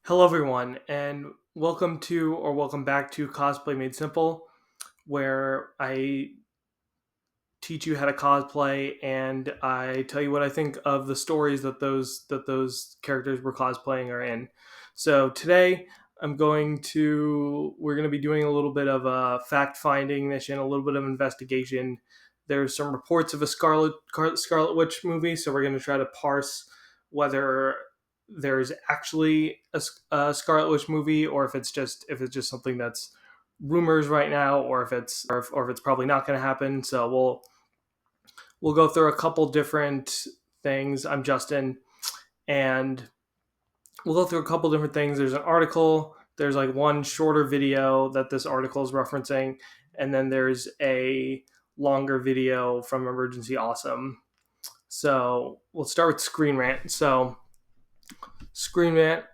Hello, everyone, and welcome back to Cosplay Made Simple, where I teach you how to cosplay and I tell you what I think of the stories that those characters we're cosplaying are in. So today, we're going to be doing a little bit of a fact finding mission, a little bit of investigation. There's some reports of a Scarlet Witch movie, so we're going to try to parse whether there's actually a Scarlet Witch movie, or if it's just something that's rumors right now, or if it's probably not going to happen. So we'll go through a couple different things. I'm Justin, and we'll go through a couple different things. There's an article. There's like one shorter video that this article is referencing, and then there's a longer video from Emergency Awesome. So we'll start with Screen Rant. So Screen Rant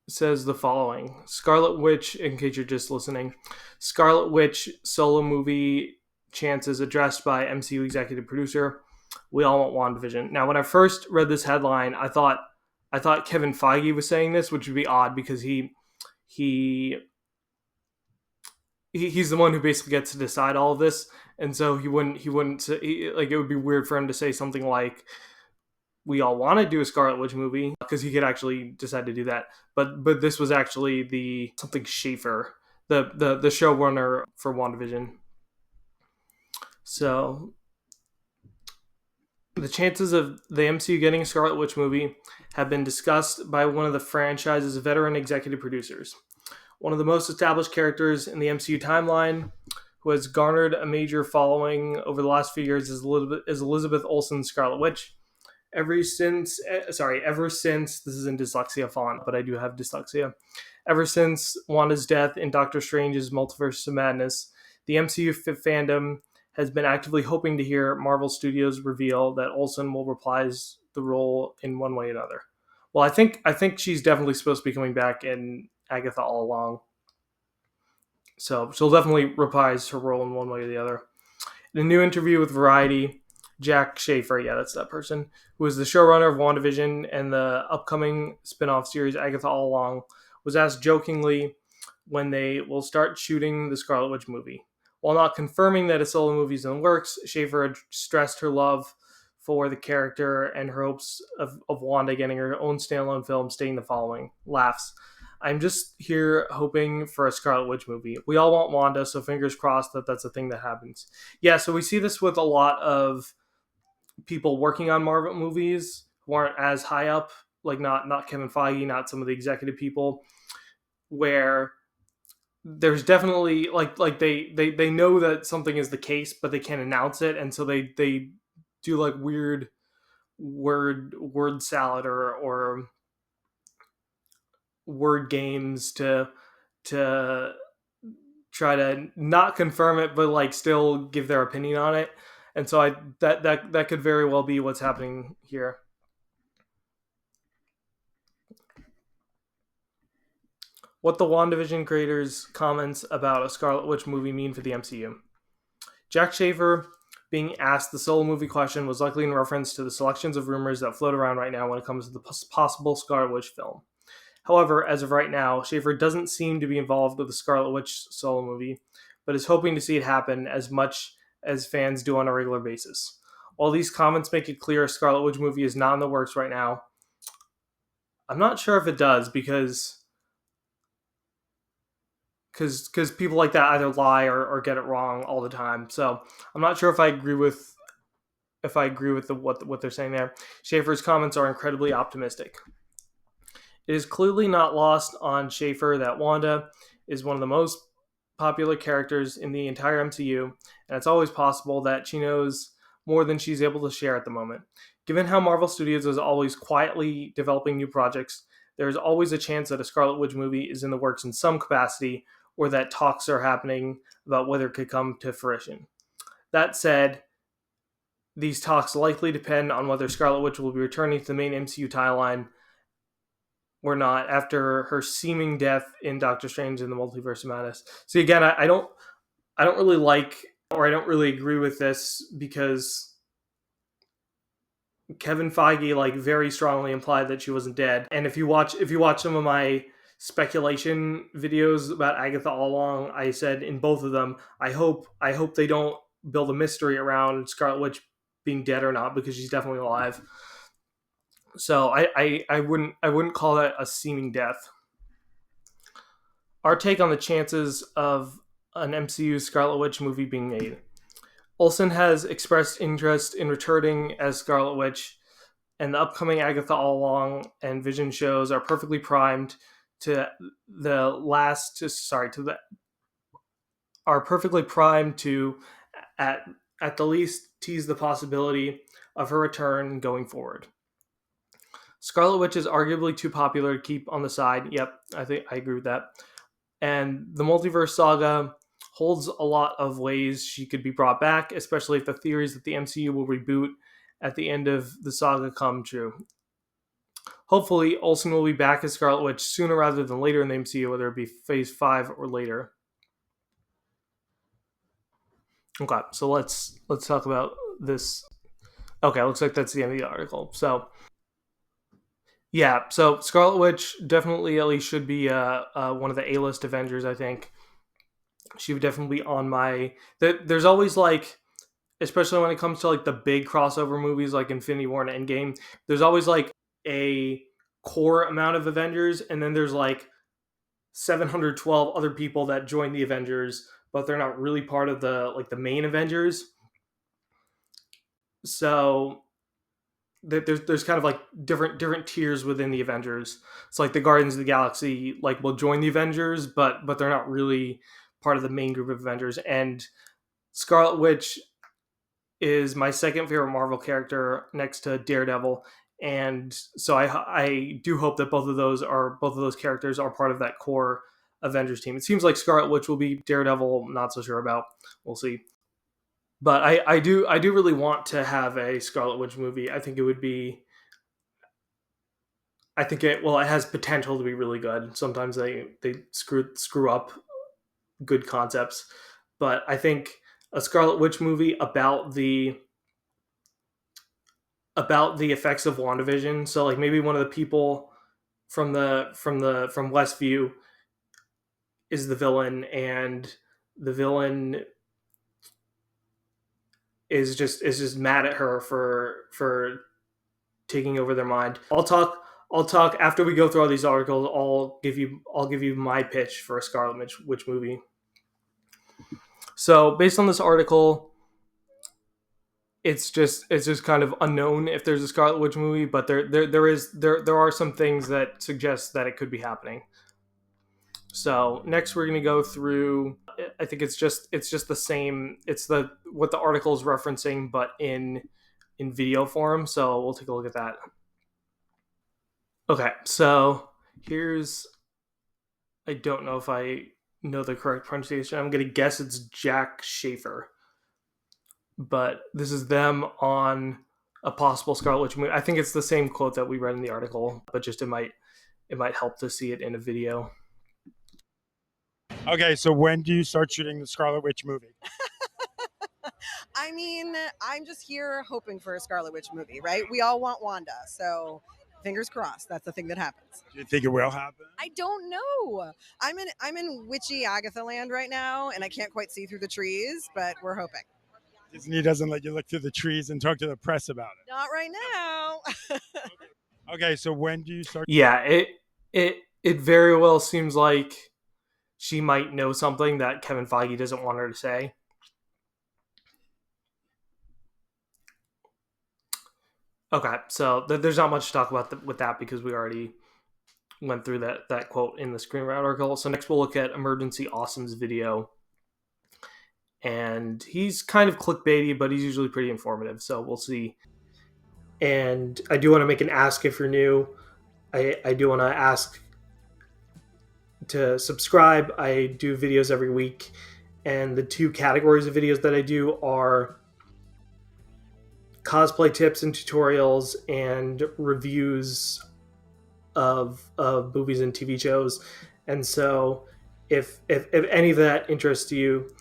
says the following: Scarlet Witch, in case you're just listening, Scarlet Witch solo movie chances addressed by MCU executive producer. We all want WandaVision. Now, when I first read this headline, I thought Kevin Feige was saying this, which would be odd because he he's the one who basically gets to decide all of this, and so he wouldn't say, like, it would be weird for him to say something like we all want to do a Scarlet Witch movie because he could actually decide to do that. But this was actually the something Schaefer, the showrunner for WandaVision. So the chances of the MCU getting a Scarlet Witch movie have been discussed by one of the franchise's veteran executive producers. One of the most established characters in the MCU timeline, who has garnered a major following over the last few years, is Elizabeth Olsen's Scarlet Witch. Ever since this is in dyslexia font, but I do have dyslexia. Ever since Wanda's death in Doctor Strange's Multiverse of Madness, the MCU fandom has been actively hoping to hear Marvel Studios reveal that Olsen will reprise the role in one way or another. Well, I think she's definitely supposed to be coming back in Agatha all along, so she'll definitely reprise her role in one way or the other. In a new interview with Variety, Jack Schaefer, yeah, that's that person, who is the showrunner of WandaVision and the upcoming spin-off series Agatha All Along, was asked jokingly when they will start shooting the Scarlet Witch movie. While not confirming that a solo movie is in the works, Schaefer had stressed her love for the character and her hopes of Wanda getting her own standalone film, stating the following: laughs. I'm just here hoping for a Scarlet Witch movie. We all want Wanda, so fingers crossed that that's a thing that happens. Yeah, so we see this with a lot of people working on Marvel movies who aren't as high up, like not Kevin Feige, not some of the executive people, where there's definitely they know that something is the case, but they can't announce it, and so they do like weird word salad or word games to try to not confirm it, but like still give their opinion on it. And so that could very well be what's happening here. What the WandaVision creators' comments about a Scarlet Witch movie mean for the MCU. Jack Schaefer being asked the solo movie question was likely in reference to the selections of rumors that float around right now when it comes to the possible Scarlet Witch film. However, as of right now, Schaefer doesn't seem to be involved with the Scarlet Witch solo movie, but is hoping to see it happen as much as fans do on a regular basis. While these comments make it clear a Scarlet Witch movie is not in the works right now, I'm not sure if it does because people like that either lie or get it wrong all the time. So I'm not sure if I agree with what they're saying there. Schaefer's comments are incredibly optimistic. It is clearly not lost on Schaefer that Wanda is one of the most popular characters in the entire MCU, and it's always possible that she knows more than she's able to share at the moment. Given how Marvel Studios is always quietly developing new projects, there is always a chance that a Scarlet Witch movie is in the works in some capacity, or that talks are happening about whether it could come to fruition. That said, these talks likely depend on whether Scarlet Witch will be returning to the main MCU timeline or not after her seeming death in Doctor Strange in the Multiverse of Madness. See, again, I don't really like, or I don't really agree with this because Kevin Feige like very strongly implied that she wasn't dead. And if you watch some of my speculation videos about Agatha all along, I said in both of them, I hope they don't build a mystery around Scarlet Witch being dead or not, because she's definitely alive. So I wouldn't call that a seeming death. Our take on the chances of an MCU Scarlet Witch movie being made. Olsen has expressed interest in returning as Scarlet Witch, and the upcoming Agatha All Along and Vision shows are perfectly primed to are perfectly primed to at the least tease the possibility of her return going forward. Scarlet Witch is arguably too popular to keep on the side. Yep, I think I agree with that. And the multiverse saga holds a lot of ways she could be brought back, especially if the theories that the MCU will reboot at the end of the saga come true. Hopefully, Olsen will be back as Scarlet Witch sooner rather than later in the MCU, whether it be Phase 5 or later. Okay, so let's talk about this. Okay, looks like that's the end of the article. So, yeah, so Scarlet Witch definitely at least should be one of the A-list Avengers, I think. She would definitely be on my... There's always like, especially when it comes to like the big crossover movies like Infinity War and Endgame, there's always like a core amount of Avengers, and then there's like 712 other people that join the Avengers, but they're not really part of the main Avengers. So there's kind of like different tiers within the Avengers. It's like the Guardians of the Galaxy like will join the Avengers, but they're not really part of the main group of Avengers. And Scarlet Witch is my second favorite Marvel character next to Daredevil, and so I do hope that both of those characters are part of that core Avengers team. It seems like Scarlet Witch will be. Daredevil, not so sure about. We'll see. But I do really want to have a Scarlet Witch movie. I think it would be. I think it has potential to be really good. Sometimes they screw up good concepts, but I think a Scarlet Witch movie about the effects of WandaVision. So like maybe one of the people from Westview is the villain, and the villain is just mad at her for taking over their mind. I'll talk after we go through all these articles. I'll give you my pitch for a Scarlet Witch movie. So based on this article, it's just kind of unknown if there's a Scarlet Witch movie, but there are some things that suggest that it could be happening. So next we're going to go through. I think it's just the same. It's what the article is referencing, but in video form. So we'll take a look at that. Okay, so here's. I don't know if I know the correct pronunciation. I'm going to guess it's Jack Schaefer. But this is them on a possible Scarlet Witch movie. I think it's the same quote that we read in the article, but just it might help to see it in a video. Okay, so when do you start shooting the Scarlet Witch movie? I mean, I'm just here hoping for a Scarlet Witch movie, right? We all want Wanda, so fingers crossed. That's the thing that happens. Do you think it will happen? I don't know. I'm in witchy Agatha land right now, and I can't quite see through the trees, but we're hoping. Disney doesn't let you look through the trees and talk to the press about it. Not right now. Okay, so when do you start? Yeah, it very well seems like she might know something that Kevin Feige doesn't want her to say. Okay, so there's not much to talk about with that because we already went through that quote in the screenwriter article. So next we'll look at Emergency Awesome's video. And he's kind of clickbaity, but he's usually pretty informative, so we'll see. And I do want to make an ask if you're new. I do want to ask to subscribe. I do videos every week, and the two categories of videos that I do are cosplay tips and tutorials and reviews of movies and TV shows. And so if any of that interests you,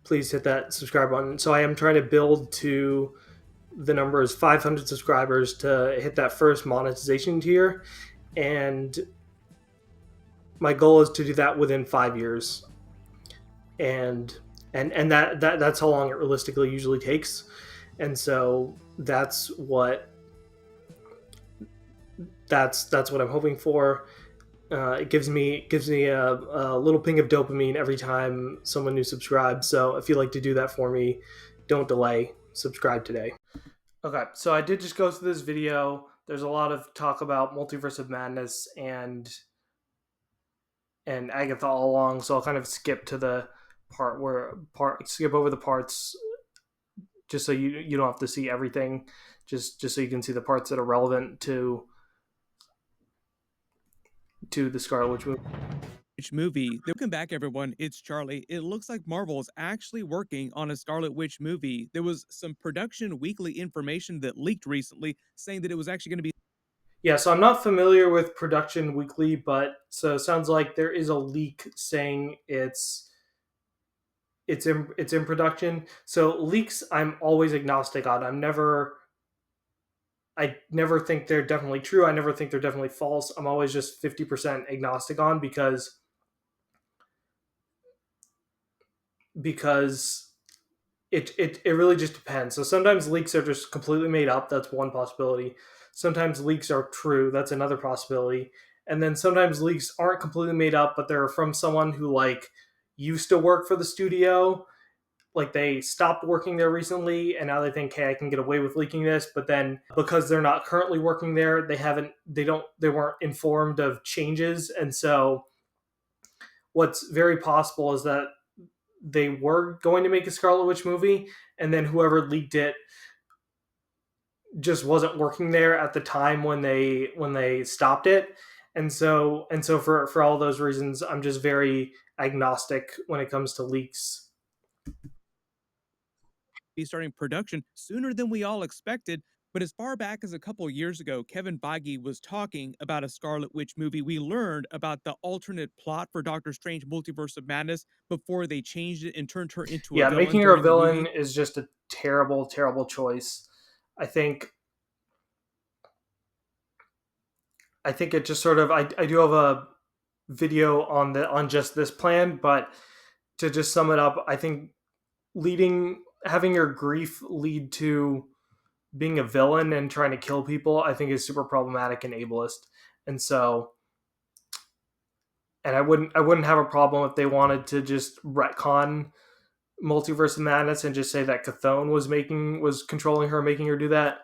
please hit that subscribe button. So I am trying to build to the number is 500 subscribers to hit that first monetization tier, and my goal is to do that within 5 years, and that's how long it realistically usually takes, and so that's what I'm hoping for. It gives me a little ping of dopamine every time someone new subscribes. So if you'd like to do that for me, don't delay. Subscribe today. Okay, so I did just go through this video. There's a lot of talk about Multiverse of Madness and Agatha all along, so I'll kind of skip over the parts just so you don't have to see everything, just so you can see the parts that are relevant to the Scarlet Witch movie. Witch movie. Welcome back, everyone. It's Charlie. It looks like Marvel is actually working on a Scarlet Witch movie. There was some production weekly information that leaked recently saying that it was actually going to be. Yeah, so I'm not familiar with Production Weekly, but so it sounds like there is a leak saying it's in production. So leaks, I'm always agnostic on. I never think they're definitely true. I never think they're definitely false. I'm always just 50% agnostic on because it really just depends. So sometimes leaks are just completely made up. That's one possibility. Sometimes leaks are true. That's another possibility. And then sometimes leaks aren't completely made up, but they're from someone who like used to work for the studio. Like they stopped working there recently and now they think, hey, I can get away with leaking this, but then because they're not currently working there, they weren't informed of changes. And so what's very possible is that they were going to make a Scarlet Witch movie, and then whoever leaked it just wasn't working there at the time when they stopped it. And so for all those reasons, I'm just very agnostic when it comes to leaks. Be starting production sooner than we all expected. But as far back as a couple years ago, Kevin Feige was talking about a Scarlet Witch movie. We learned about the alternate plot for Doctor Strange Multiverse of Madness before they changed it and turned her into a Yeah, villain making her a during the villain movie. is just a terrible, terrible choice. I think I think it just sort of I do have a video on just this plan, but to just sum it up, I think having your grief lead to being a villain and trying to kill people, I think is super problematic and ableist. And so and I wouldn't have a problem if they wanted to just retcon Multiverse of Madness and just say that Chthon was controlling her, making her do that.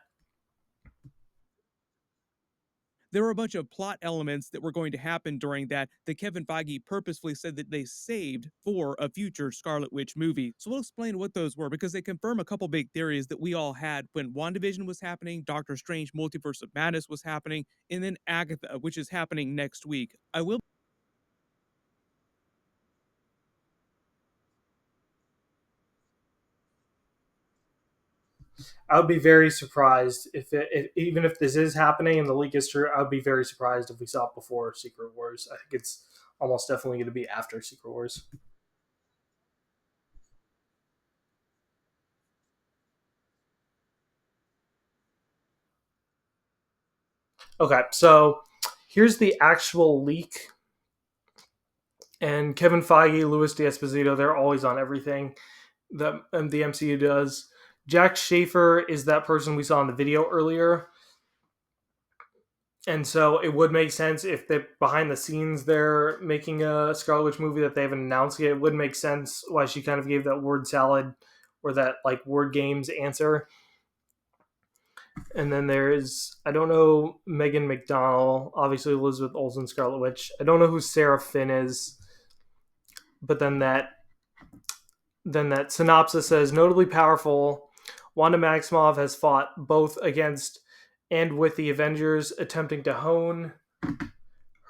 There were a bunch of plot elements that were going to happen during that Kevin Feige purposefully said that they saved for a future Scarlet Witch movie. So we'll explain what those were because they confirm a couple big theories that we all had when WandaVision was happening, Doctor Strange Multiverse of Madness was happening, and then Agatha, which is happening next week. I will I would be very surprised even if this is happening and the leak is true. I would be very surprised if we saw it before Secret Wars. I think it's almost definitely going to be after Secret Wars. Okay, so here's the actual leak. And Kevin Feige, Louis D'Esposito, they're always on everything that the MCU does. Jack Schaefer is that person we saw in the video earlier. And so it would make sense if they behind the scenes they're making a Scarlet Witch movie that they haven't announced yet. It would make sense why she kind of gave that word salad or that like word games answer. And then there's I don't know Megan McDonnell, obviously Elizabeth Olsen, Scarlet Witch. I don't know who Sarah Finn is, but then that synopsis says notably powerful. Wanda Maximoff has fought both against and with the Avengers, attempting to hone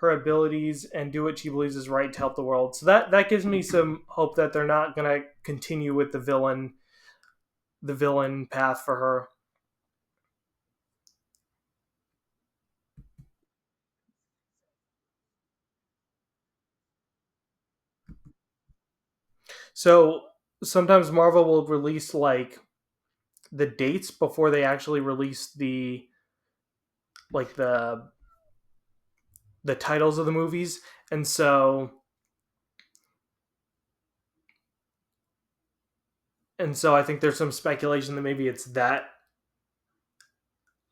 her abilities and do what she believes is right to help the world. So that gives me some hope that they're not going to continue with the villain path for her. So sometimes Marvel will release like the dates before they actually released like the titles of the movies, and so I think there's some speculation that maybe it's that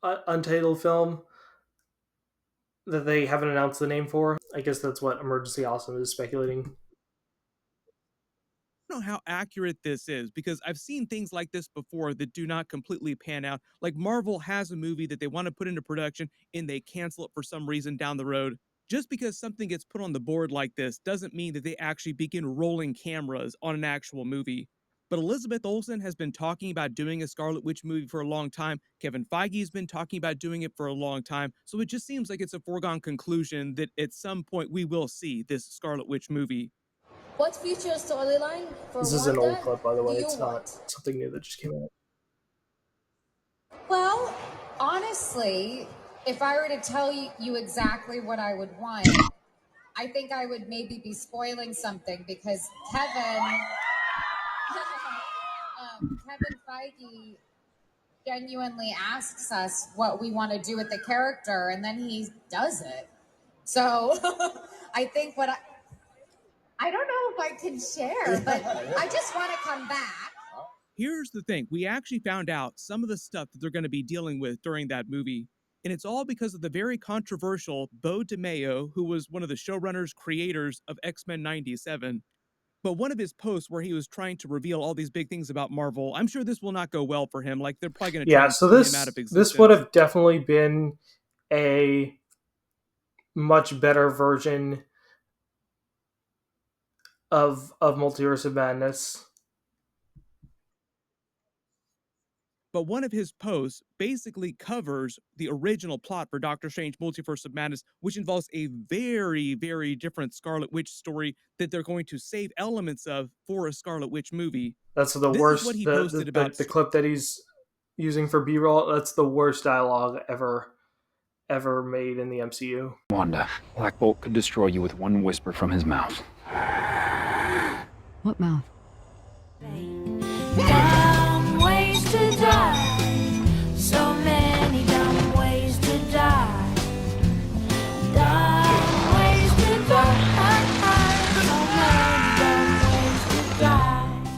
untitled film that they haven't announced the name for. I guess that's what Emergency Awesome is speculating. Know how accurate this is because I've seen things like this before that do not completely pan out. Like Marvel has a movie that they want to put into production and they cancel it for some reason down the road. Just because something gets put on the board like this doesn't mean that they actually begin rolling cameras on an actual movie. But Elizabeth Olsen has been talking about doing a Scarlet Witch movie for a long time. Kevin Feige has been talking about doing it for a long time. So it just seems like it's a foregone conclusion that at some point we will see this Scarlet Witch movie. What future storyline for This is an old Wanda clip, by the do way. you It's not want? something new that just came out. Well, honestly, if I were to tell you exactly what I would want, I think I would maybe be spoiling something because Kevin Feige genuinely asks us what we want to do with the character, and then he does it. So I think I don't know if I can share, but I just want to come back. Here's the thing, we actually found out some of the stuff that they're going to be dealing with during that movie. And it's all because of the very controversial Beau DeMayo, who was one of the showrunners, creators of X-Men 97. But one of his posts where he was trying to reveal all these big things about Marvel, I'm sure this will not go well for him. Like, they're probably going to try Yeah, and so sue him out of this would existence. have definitely been a much better version of Multiverse of Madness. But one of his posts basically covers the original plot for Doctor Strange Multiverse of Madness, which involves a very, very different Scarlet Witch story that they're going to save elements of for a Scarlet Witch movie. That's the This is what worst. he posted about. The clip that he's using for B-roll. That's the worst dialogue ever made in the MCU. Wanda, Black Bolt could destroy you with one whisper from his mouth. What mouth? Dumb ways to die. So many dumb ways to die. Dumb ways to die. So many dumb ways to die.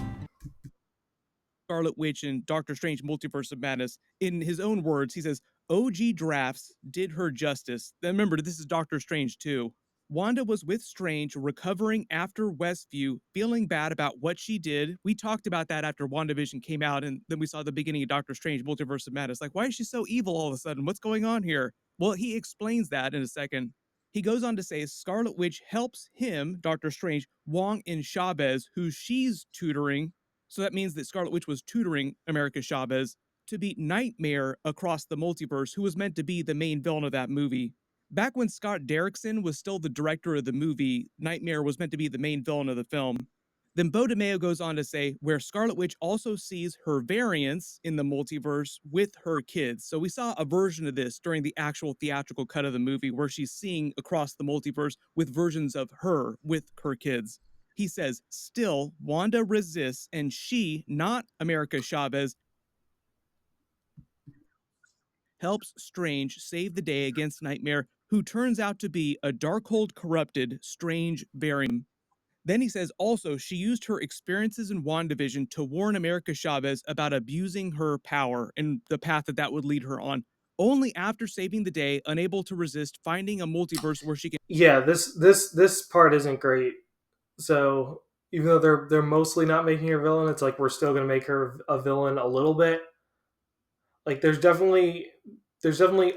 Scarlet Witch and Doctor Strange Multiverse of Madness. In his own words, he says, OG drafts did her justice. Then remember, this is Doctor Strange too. Wanda was with Strange, recovering after Westview, feeling bad about what she did. We talked about that after WandaVision came out, and then we saw the beginning of Doctor Strange Multiverse of Madness. Like, why is she so evil all of a sudden? What's going on here? Well, he explains that in a second. He goes on to say Scarlet Witch helps him, Doctor Strange, Wong and Chavez, who she's tutoring. So that means that Scarlet Witch was tutoring America Chavez to beat Nightmare across the multiverse, who was meant to be the main villain of that movie. Back when Scott Derrickson was still the director of the movie, Nightmare was meant to be the main villain of the film. Then Beau DeMayo goes on to say, where Scarlet Witch also sees her variants in the multiverse with her kids. So we saw a version of this during the actual theatrical cut of the movie where she's seeing across the multiverse with versions of her with her kids. He says, still, Wanda resists, and she, not America Chavez, helps Strange save the day against Nightmare, who turns out to be a Darkhold corrupted Strange variant. Then he says also she used her experiences in WandaVision to warn America Chavez about abusing her power and the path that would lead her on. Only after saving the day, unable to resist finding a multiverse where she can. Yeah, this part isn't great. So even though they're mostly not making her a villain, it's like we're still gonna make her a villain a little bit. Like there's definitely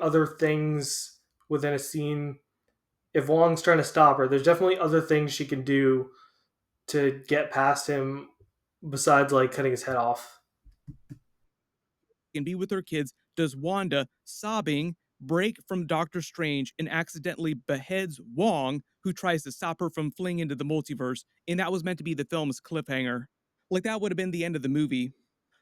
other things within a scene. If Wong's trying to stop her, there's definitely other things she can do to get past him besides like cutting his head off. Can be with her kids, does Wanda, sobbing, break from Doctor Strange and accidentally beheads Wong, who tries to stop her from fleeing into the multiverse, and that was meant to be the film's cliffhanger. Like, that would have been the end of the movie.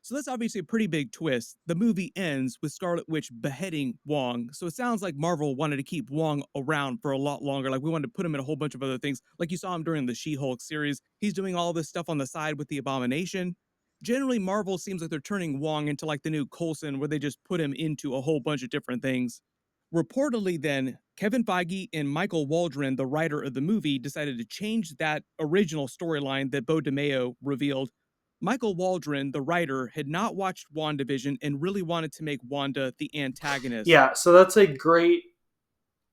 So that's obviously a pretty big twist. The movie ends with Scarlet Witch beheading Wong. So it sounds like Marvel wanted to keep Wong around for a lot longer. Like, we wanted to put him in a whole bunch of other things. Like you saw him during the She-Hulk series. He's doing all this stuff on the side with the Abomination. Generally, Marvel seems like they're turning Wong into like the new Coulson, where they just put him into a whole bunch of different things. Reportedly, then, Kevin Feige and Michael Waldron, the writer of the movie, decided to change that original storyline that Bo DeMeo revealed. Michael Waldron, the writer, had not watched WandaVision and really wanted to make Wanda the antagonist. Yeah, so that's a great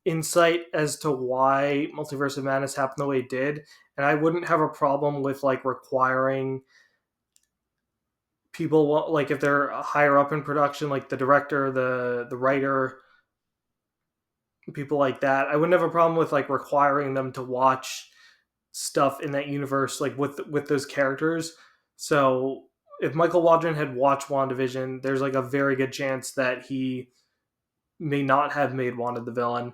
insight as to why Multiverse of Madness happened the way it did, and I wouldn't have a problem with like requiring people, like if they're higher up in production, like the director, the writer, people like that. I wouldn't have a problem with like requiring them to watch stuff in that universe, like with those characters. So if Michael Waldron had watched WandaVision, there's like a very good chance that he may not have made Wanda the villain.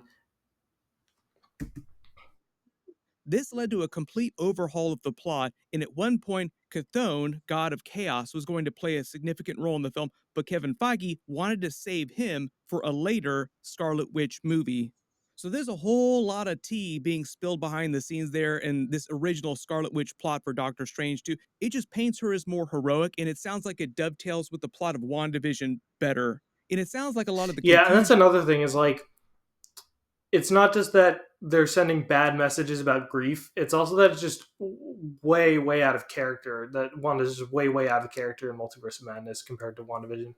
This led to a complete overhaul of the plot, and at one point, Chthon, god of chaos, was going to play a significant role in the film, but Kevin Feige wanted to save him for a later Scarlet Witch movie. So there's a whole lot of tea being spilled behind the scenes there, and this original Scarlet Witch plot for Doctor Strange 2, it just paints her as more heroic, and it sounds like it dovetails with the plot of WandaVision better. And it sounds like a lot of the Yeah, and that's confusion another thing is like it's not just that they're sending bad messages about grief. It's also that it's just way out of character. That Wanda's just way out of character in Multiverse of Madness compared to WandaVision.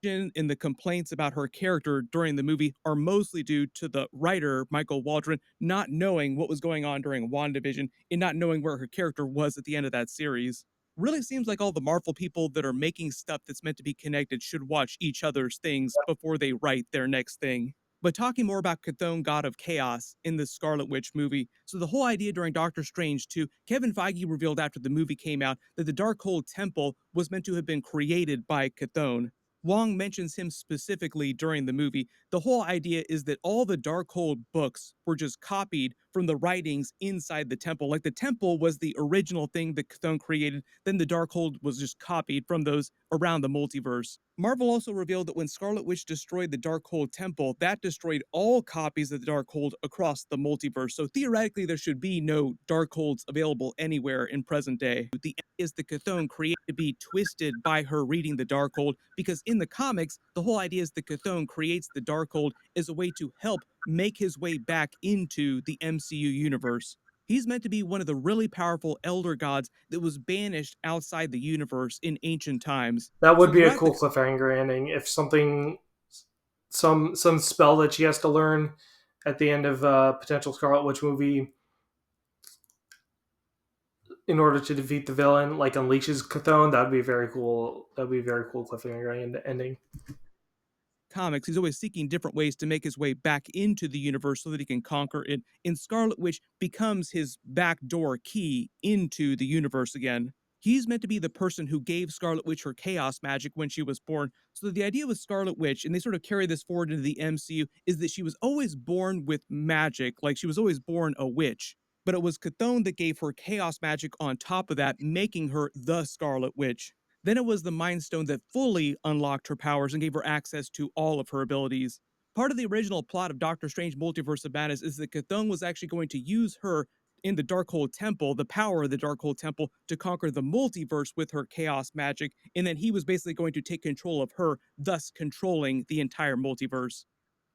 and the complaints about her character during the movie are mostly due to the writer, Michael Waldron, not knowing what was going on during WandaVision and not knowing where her character was at the end of that series. Really seems like all the Marvel people that are making stuff that's meant to be connected should watch each other's things before they write their next thing. But talking more about Chthon, god of chaos, in the Scarlet Witch movie, so the whole idea during Doctor Strange 2, Kevin Feige revealed after the movie came out that the Darkhold Temple was meant to have been created by Chthon. Wong mentions him specifically during the movie. The whole idea is that all the Darkhold books were just copied from the writings inside the temple. Like the temple was the original thing that Chthon created, then the Darkhold was just copied from those around the multiverse. Marvel also revealed that when Scarlet Witch destroyed the Darkhold temple, that destroyed all copies of the Darkhold across the multiverse. So theoretically, there should be no Darkholds available anywhere in present day. The is the Chthon created to be twisted by her reading the Darkhold, because in the comics, the whole idea is the Chthon creates the Darkhold as a way to help make his way back into the MCU universe. He's meant to be one of the really powerful elder gods that was banished outside the universe in ancient times. That would So be a throughout cool the cliffhanger ending if something, some spell that she has to learn at the end of a potential Scarlet Witch movie in order to defeat the villain, like unleashes Chthon. That would be very cool. That would be a very cool cliffhanger ending. comics, he's always seeking different ways to make his way back into the universe so that he can conquer it. And Scarlet Witch becomes his backdoor key into the universe again. He's meant to be the person who gave Scarlet Witch her chaos magic when she was born. So the idea with Scarlet Witch, and they sort of carry this forward into the MCU, is that she was always born with magic, like she was always born a witch. But it was Chthon that gave her chaos magic on top of that, making her the Scarlet Witch. Then it was the Mind Stone that fully unlocked her powers and gave her access to all of her abilities. Part of the original plot of Doctor Strange Multiverse of Madness is that Chthon was actually going to use her in the Darkhold Temple, the power of the Darkhold Temple, to conquer the multiverse with her chaos magic, and then he was basically going to take control of her, thus controlling the entire multiverse.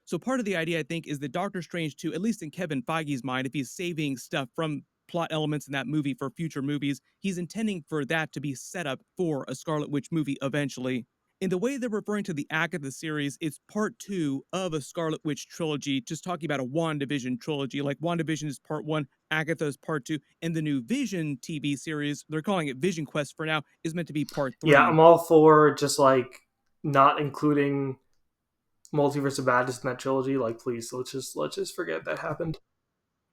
So part of the idea, I think, is that Doctor Strange 2, at least in Kevin Feige's mind, if he's saving stuff from plot elements in that movie for future movies, he's intending for that to be set up for a Scarlet Witch movie eventually. In the way they're referring to the Agatha series, it's part 2 of a Scarlet Witch trilogy, just talking about a WandaVision trilogy. Like WandaVision is part 1, Agatha is part 2, and the new Vision TV series, they're calling it Vision Quest for now, is meant to be part 3. Yeah, I'm all for just like not including Multiverse of Madness in that trilogy. Like, please, let's just forget that happened.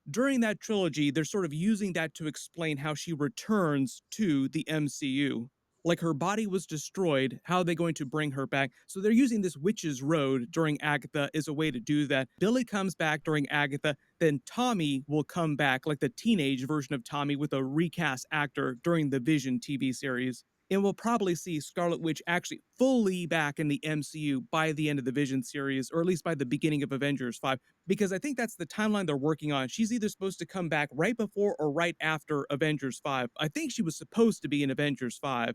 During that trilogy, they're sort of using that to explain how she returns to the MCU. Like her body was destroyed, how are they going to bring her back? So they're using this witch's road during Agatha as a way to do that. Billy comes back during Agatha, then Tommy will come back, like the teenage version of Tommy with a recast actor during the Vision TV series. And we'll probably see Scarlet Witch actually fully back in the MCU by the end of the Vision series, or at least by the beginning of Avengers 5, because I think that's the timeline they're working on. She's either supposed to come back right before or right after Avengers 5. I think she was supposed to be in Avengers 5.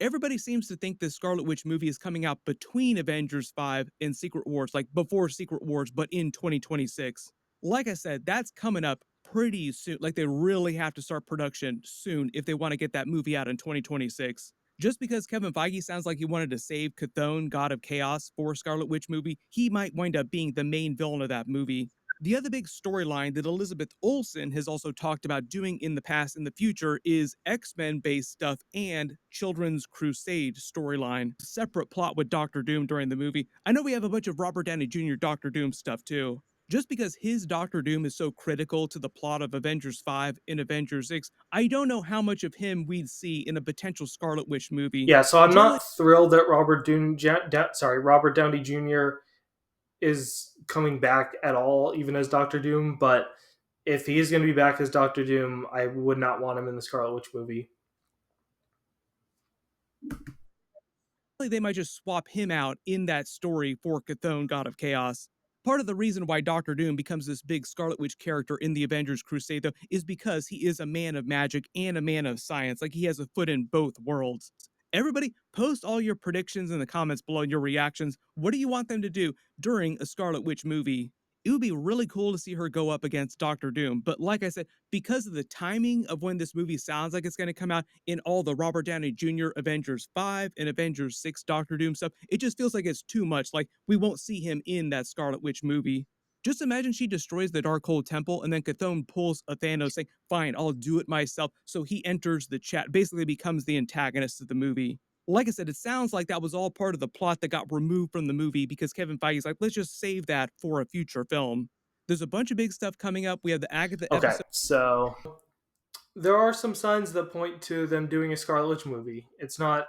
Everybody seems to think this Scarlet Witch movie is coming out between Avengers 5 and Secret Wars, like before Secret Wars, but in 2026. Like I said, that's coming up pretty soon. Like they really have to start production soon if they want to get that movie out in 2026. Just because Kevin Feige sounds like he wanted to save Chthon, God of Chaos, for Scarlet Witch movie, he might wind up being the main villain of that movie. The other big storyline that Elizabeth Olsen has also talked about doing in the past and the future is X-Men based stuff and Children's Crusade storyline. Separate plot with Doctor Doom during the movie. I know we have a bunch of Robert Downey Jr. Doctor Doom stuff too. Just because his Doctor Doom is so critical to the plot of Avengers 5 and Avengers 6, I don't know how much of him we'd see in a potential Scarlet Witch movie. Yeah, so I'm Generally, not thrilled that Robert Downey Jr. is coming back at all, even as Doctor Doom. But if he is going to be back as Doctor Doom, I would not want him in the Scarlet Witch movie. they might just swap him out in that story for Chthon, God of Chaos. Part of the reason why Doctor Doom becomes this big Scarlet Witch character in the Avengers Crusade, though, is because he is a man of magic and a man of science. Like, he has a foot in both worlds. Everybody, post all your predictions in the comments below, your reactions. What do you want them to do during a Scarlet Witch movie? It would be really cool to see her go up against Doctor Doom. But like I said, because of the timing of when this movie sounds like it's going to come out in all the Robert Downey Jr. Avengers 5 and Avengers 6 Doctor Doom stuff, it just feels like it's too much. Like, we won't see him in that Scarlet Witch movie. Just imagine she destroys the Darkhold Temple and then Chthon pulls a Thanos saying, fine, I'll do it myself. So he enters the chat, basically becomes the antagonist of the movie. Like I said, it sounds like that was all part of the plot that got removed from the movie because Kevin Feige's like, let's just save that for a future film. There's a bunch of big stuff coming up. We have the Agatha episode. So there are some signs that point to them doing a Scarlet Witch movie. It's not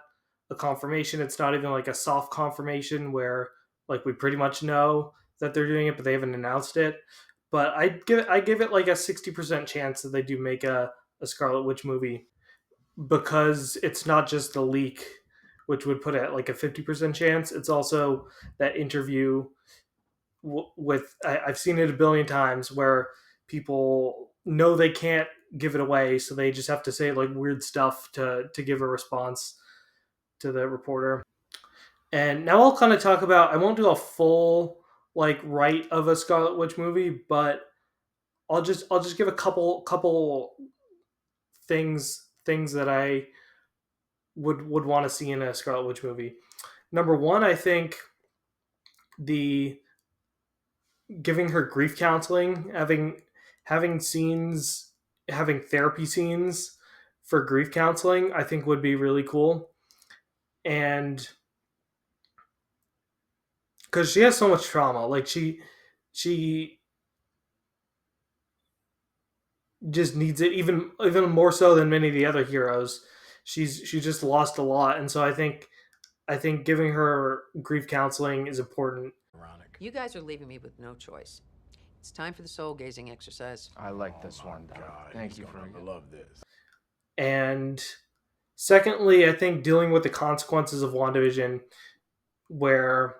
a confirmation. It's not even like a soft confirmation where like we pretty much know that they're doing it, but they haven't announced it. But I give it like a 60% chance that they do make a Scarlet Witch movie, because it's not just the leak, which would put it at like a 50% chance. It's also that interview with I've seen it a billion times where people know they can't give it away, so they just have to say like weird stuff to give a response to the reporter. And now I'll kind of talk about, I won't do a full like write of a Scarlet Witch movie, but I'll just give a couple things that I would want to see in a Scarlet Witch movie. Number one, I think the giving her grief counseling, having scenes, having therapy scenes for grief counseling, I think would be really cool. And because she has so much trauma, like she just needs it even more so than many of the other heroes. She just lost a lot, and so I think giving her grief counseling is important. You guys are leaving me with no choice. It's time for the soul gazing exercise. I like this one. Thank you for love this. And secondly, I think dealing with the consequences of WandaVision, where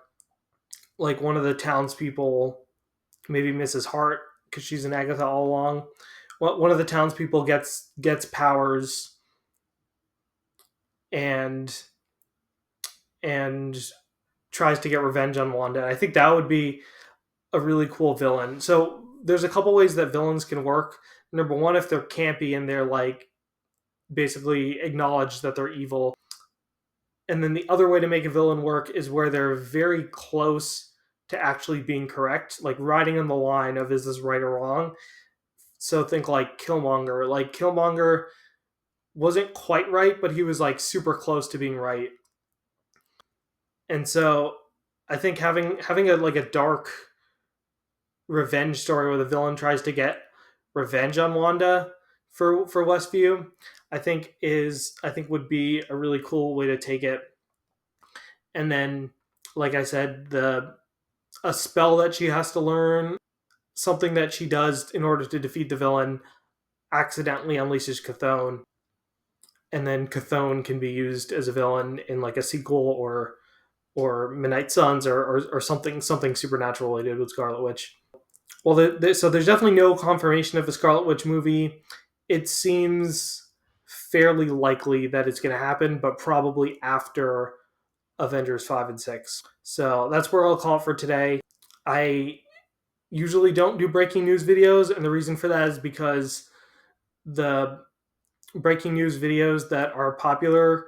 like one of the townspeople, maybe Mrs. Hart, because she's an Agatha all along, one of the townspeople gets powers and tries to get revenge on Wanda. I think that would be a really cool villain. So there's a couple ways that villains can work. Number one, if they're campy and they're like basically acknowledge that they're evil. And then the other way to make a villain work is where they're very close to actually being correct, like riding on the line of is this right or wrong. So think like Killmonger. Like Killmonger wasn't quite right, but he was like super close to being right. And so I think having a dark revenge story where the villain tries to get revenge on Wanda for Westview, I think would be a really cool way to take it. And then, like I said, a spell that she has to learn, something that she does in order to defeat the villain, accidentally unleashes Chthon. and then Chthon can be used as a villain in like a sequel or Midnight Suns or something supernatural related with Scarlet Witch. Well, so there's definitely no confirmation of a Scarlet Witch movie. It seems fairly likely that it's going to happen, but probably after Avengers 5 and 6. So that's where I'll call it for today. I usually don't do breaking news videos, and the reason for that is because the breaking news videos that are popular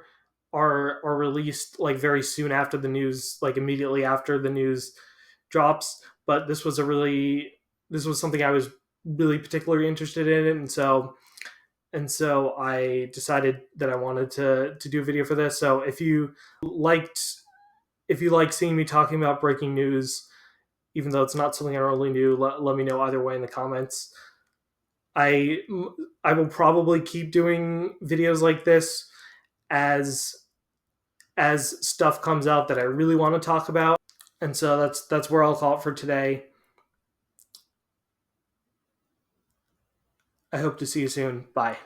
are released like very soon after the news, like immediately after the news drops. But this was something I was really particularly interested in, and so I decided that I wanted to do a video for this. So if you like seeing me talking about breaking news, even though it's not something I really do, let me know either way in the comments. I will probably keep doing videos like this as stuff comes out that I really want to talk about. And so that's where I'll call it for today. I hope to see you soon. Bye.